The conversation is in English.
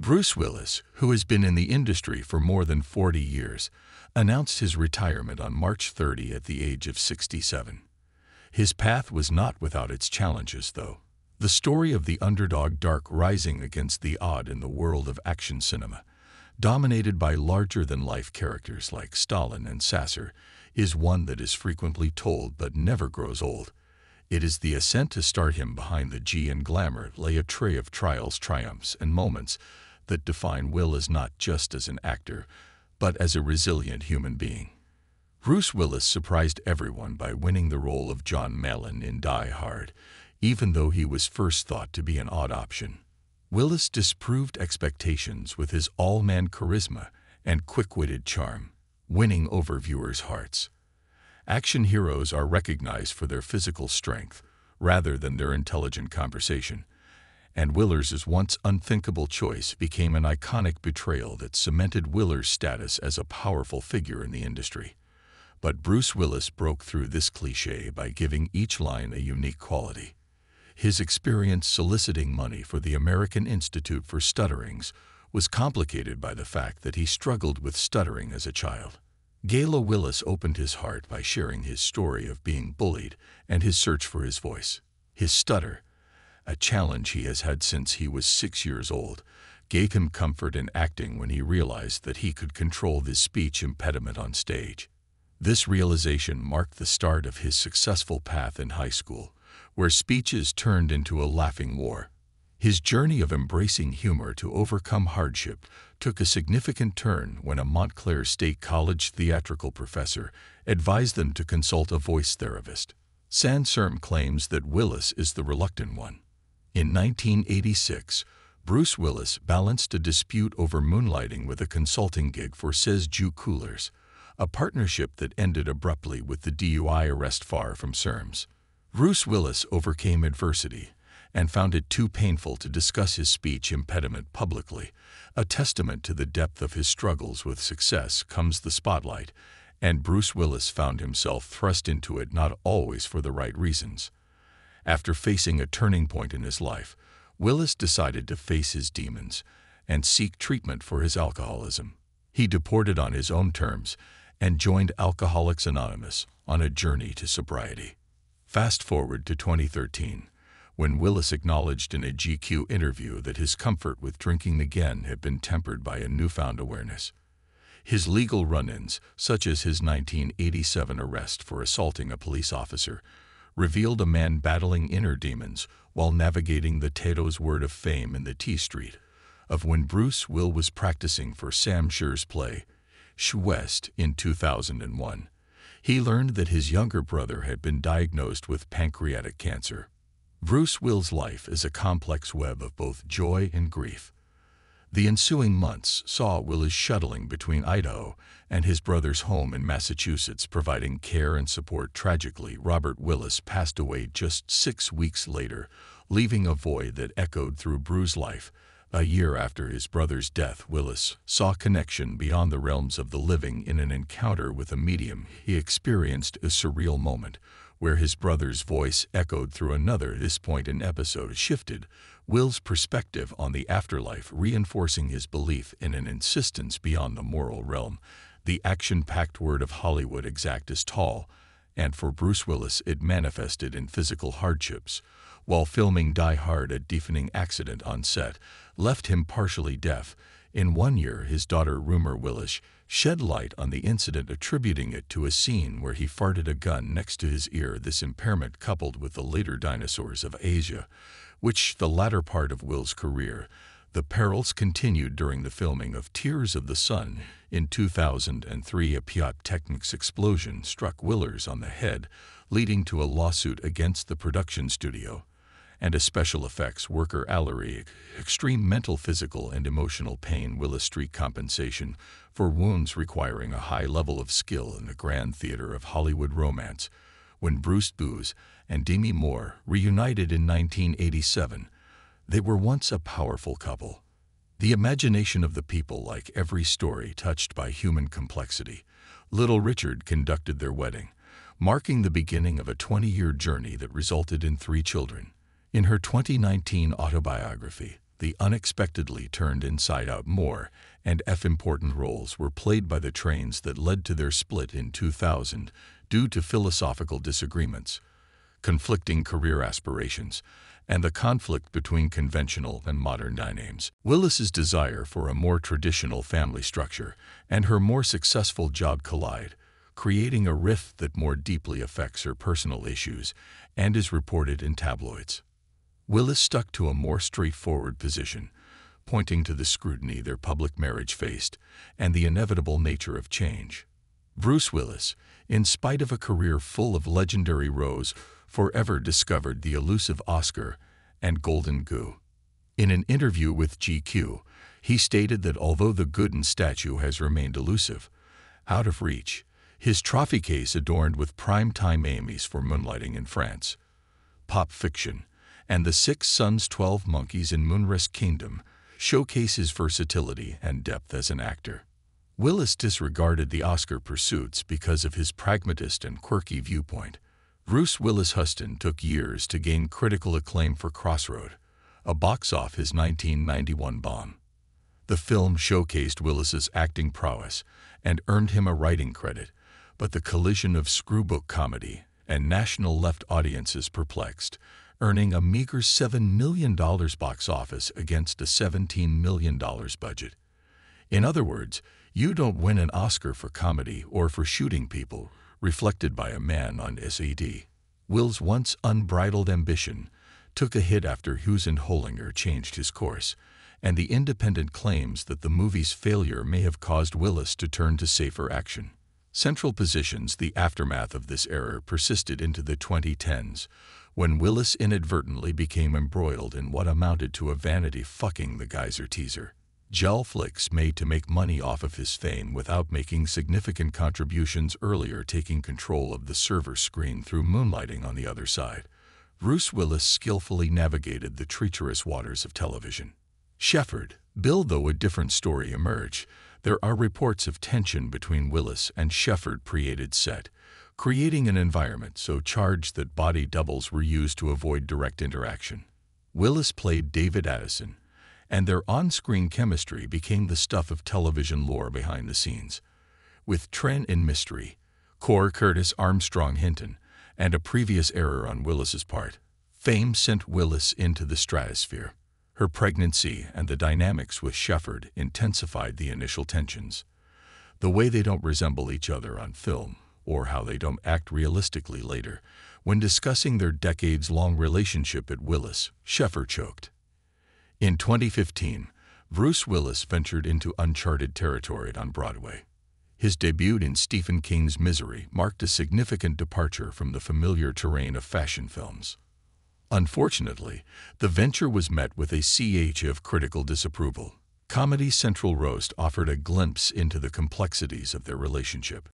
Bruce Willis, who has been in the industry for more than 40 years, announced his retirement on March 30 at the age of 67. His path was not without its challenges, though. The story of the underdog dark rising against the odd in the world of action cinema, dominated by larger-than-life characters like Stalin and Sasser, is one that is frequently told but never grows old. It is the ascent to stardom behind the G and glamour lay a tray of trials, triumphs, and moments that define Willis not just as an actor, but as a resilient human being. Bruce Willis surprised everyone by winning the role of John Malin in Die Hard, even though he was first thought to be an odd option. Willis disproved expectations with his all-man charisma and quick-witted charm, winning over viewers' hearts. Action heroes are recognized for their physical strength rather than their intelligent conversation, and Willis's once unthinkable choice became an iconic betrayal that cemented Willis's status as a powerful figure in the industry. But Bruce Willis broke through this cliché by giving each line a unique quality. His experience soliciting money for the American Institute for Stutterings was complicated by the fact that he struggled with stuttering as a child. Gayla Willis opened his heart by sharing his story of being bullied and his search for his voice. His stutter, a challenge he has had since he was 6 years old, gave him comfort in acting when he realized that he could control this speech impediment on stage. This realization marked the start of his successful path in high school, where speeches turned into a laughing war. His journey of embracing humor to overcome hardship took a significant turn when a Montclair State College theatrical professor advised them to consult a voice therapist. Sansom claims that Willis is the reluctant one. In 1986, Bruce Willis balanced a dispute over moonlighting with a consulting gig for Says Jew Coolers, a partnership that ended abruptly with the DUI arrest far from Serms. Bruce Willis overcame adversity and found it too painful to discuss his speech impediment publicly. A testament to the depth of his struggles with success comes the spotlight, and Bruce Willis found himself thrust into it not always for the right reasons. After facing a turning point in his life, Willis decided to face his demons and seek treatment for his alcoholism. He deported on his own terms and joined Alcoholics Anonymous on a journey to sobriety. Fast forward to 2013, when Willis acknowledged in a GQ interview that his comfort with drinking again had been tempered by a newfound awareness. His legal run-ins, such as his 1987 arrest for assaulting a police officer, revealed a man battling inner demons while navigating the Tato's word of fame in the T Street of when Bruce Will was practicing for Sam Scher's play, Sh West, in 2001. He learned that his younger brother had been diagnosed with pancreatic cancer. Bruce Will's life is a complex web of both joy and grief. The ensuing months saw Willis shuttling between Idaho and his brother's home in Massachusetts, providing care and support. Tragically, Robert Willis passed away just 6 weeks later, leaving a void that echoed through Bruce's life. A year after his brother's death, Willis saw connection beyond the realms of the living in an encounter with a medium. He experienced a surreal moment where his brother's voice echoed through another. At this point in episode shifted Will's perspective on the afterlife, reinforcing his belief in an insistence beyond the moral realm. The action-packed word of Hollywood exact is tall, and for Bruce Willis it manifested in physical hardships. While filming Die Hard, a deafening accident on set left him partially deaf. In 1 year, his daughter Rumor Willis shed light on the incident, attributing it to a scene where he farted a gun next to his ear. This impairment, coupled with the later Dinosaurs of Asia, which the latter part of Will's career, the perils continued during the filming of Tears of the Sun. In 2003, a pyrotechnics explosion struck Willis on the head, leading to a lawsuit against the production studio and a special effects worker. Allery, extreme mental, physical, and emotional pain. Willis street compensation for wounds requiring a high level of skill in the grand theater of Hollywood romance. When Bruce Booze and Demi Moore reunited in 1987, they were once a powerful couple. The imagination of the people, like every story touched by human complexity. Little Richard conducted their wedding, marking the beginning of a 20-year journey that resulted in 3 children. In her 2019 autobiography, The unexpectedly turned inside out more, and important roles were played by the trains that led to their split in 2000 due to philosophical disagreements, conflicting career aspirations, and the conflict between conventional and modern dynamics. Willis's desire for a more traditional family structure and her more successful job collide, creating a rift that more deeply affects her personal issues and is reported in tabloids. Willis stuck to a more straightforward position, pointing to the scrutiny their public marriage faced and the inevitable nature of change. Bruce Willis, in spite of a career full of legendary roles, forever discovered the elusive Oscar and Golden Goo. In an interview with GQ, he stated that although the Gooden statue has remained elusive, out of reach, his trophy case adorned with prime-time Emmys for Moonlighting in France, Pop Fiction, and The Six Sons 12 Monkeys in Moonrise Kingdom showcase his versatility and depth as an actor. Willis disregarded the Oscar pursuits because of his pragmatist and quirky viewpoint. Bruce Willis Huston took years to gain critical acclaim for Crossroad, a box office 1991 bomb. The film showcased Willis's acting prowess and earned him a writing credit, but the collision of screwbook comedy and national left audiences perplexed, earning a meager $7 million box office against a $17 million budget. In other words, you don't win an Oscar for comedy or for shooting people, reflected by a man on SED. Will's once unbridled ambition took a hit after Hughes and Hollinger changed his course, and the independent claims that the movie's failure may have caused Willis to turn to safer action. Central positions, the aftermath of this error persisted into the 2010s, when Willis inadvertently became embroiled in what amounted to a vanity fucking the geyser teaser. Gel flicks made to make money off of his fame without making significant contributions earlier, taking control of the server screen through Moonlighting on the other side. Bruce Willis skillfully navigated the treacherous waters of television. Shepard, Bill. Though a different story emerged, there are reports of tension between Willis and Shepard created set, creating an environment so charged that body doubles were used to avoid direct interaction. Willis played David Addison, and their on-screen chemistry became the stuff of television lore behind the scenes. With Trent in Mystery, Core Curtis Armstrong Hinton, and a previous error on Willis's part, fame sent Willis into the stratosphere. Her pregnancy and the dynamics with Shepard intensified the initial tensions. The way they don't resemble each other on film, or how they don't act realistically later, when discussing their decades-long relationship at Willis, Shepard choked. In 2015, Bruce Willis ventured into uncharted territory on Broadway. His debut in Stephen King's Misery marked a significant departure from the familiar terrain of fashion films. Unfortunately, the venture was met with a sea of critical disapproval. Comedy Central Roast offered a glimpse into the complexities of their relationship.